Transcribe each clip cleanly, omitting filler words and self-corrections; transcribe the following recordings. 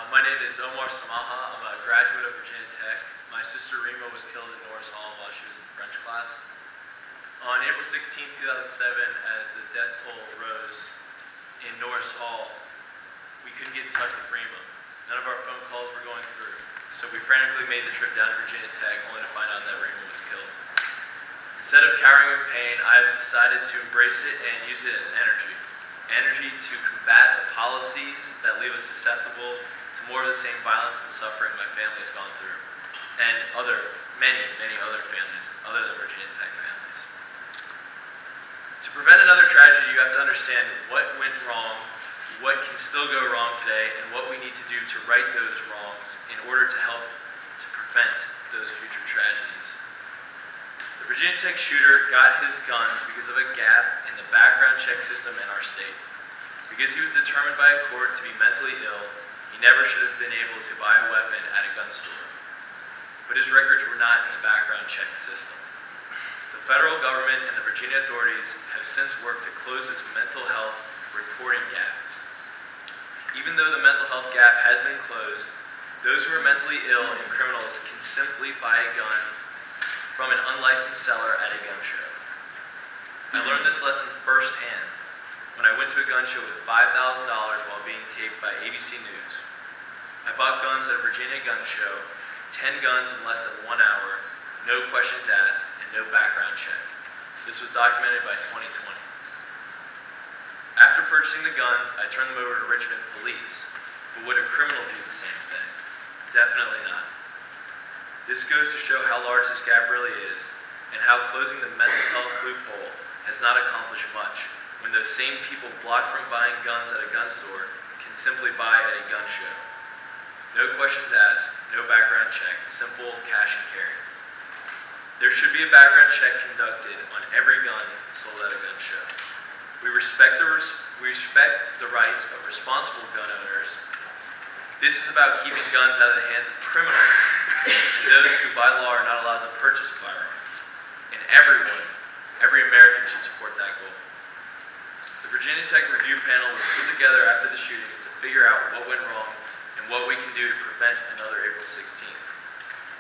My name is Omar Samaha. I'm a graduate of Virginia Tech. My sister Rima was killed at Norris Hall while she was in French class. On April 16, 2007, as the death toll rose in Norris Hall, we couldn't get in touch with Rima. None of our phone calls were going through. So we frantically made the trip down to Virginia Tech only to find out that Rima was killed. Instead of cowering in pain, I have decided to embrace it and use it as energy. Energy to combat the policies that leave us susceptible to more of the same violence and suffering my family has gone through, and many other families, other than Virginia Tech families. To prevent another tragedy, you have to understand what went wrong, what can still go wrong today, and what we need to do to right those wrongs in order to help to prevent those future tragedies. The Virginia Tech shooter got his guns because of a gap in the background check system in our state. Because he was determined by a court to be mentally ill, he never should have been able to buy a weapon at a gun store. But his records were not in the background check system. The federal government and the Virginia authorities have since worked to close this mental health reporting gap. Even though the mental health gap has been closed, those who are mentally ill and criminals can simply buy a gun from an unlicensed seller at a gun show. I learned this lesson firsthand when I went to a gun show with $5,000 while being taped by ABC News. I bought guns at a Virginia gun show, 10 guns in less than 1 hour, no questions asked, and no background check. This was documented by 2020. After purchasing the guns, I turned them over to Richmond police. But would a criminal do the same thing? Definitely not. This goes to show how large this gap really is, and how closing the mental health loophole has not accomplished much, when those same people blocked from buying guns at a gun store can simply buy at a gun show. No questions asked, no background check, simple cash and carry. There should be a background check conducted on every gun sold at a gun show. We respect the rights of responsible gun owners. This is about keeping guns out of the hands of criminals and those who by law are not allowed to purchase firearms. And every American should support that goal. The Virginia Tech review panel was put together after the shootings to figure out what went wrong and what we can do to prevent another April 16th.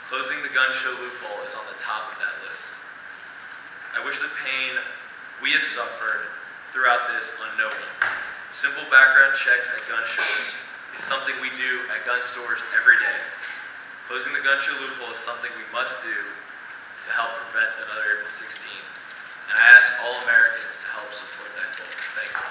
Closing the gun show loophole is on the top of that list. I wish the pain we have suffered throughout this on no one. Simple background checks at gun shows is something we do at gun stores every day. Closing the gun show loophole is something we must do to help prevent another April 16th. And I ask all Americans to help support that goal. Thank you.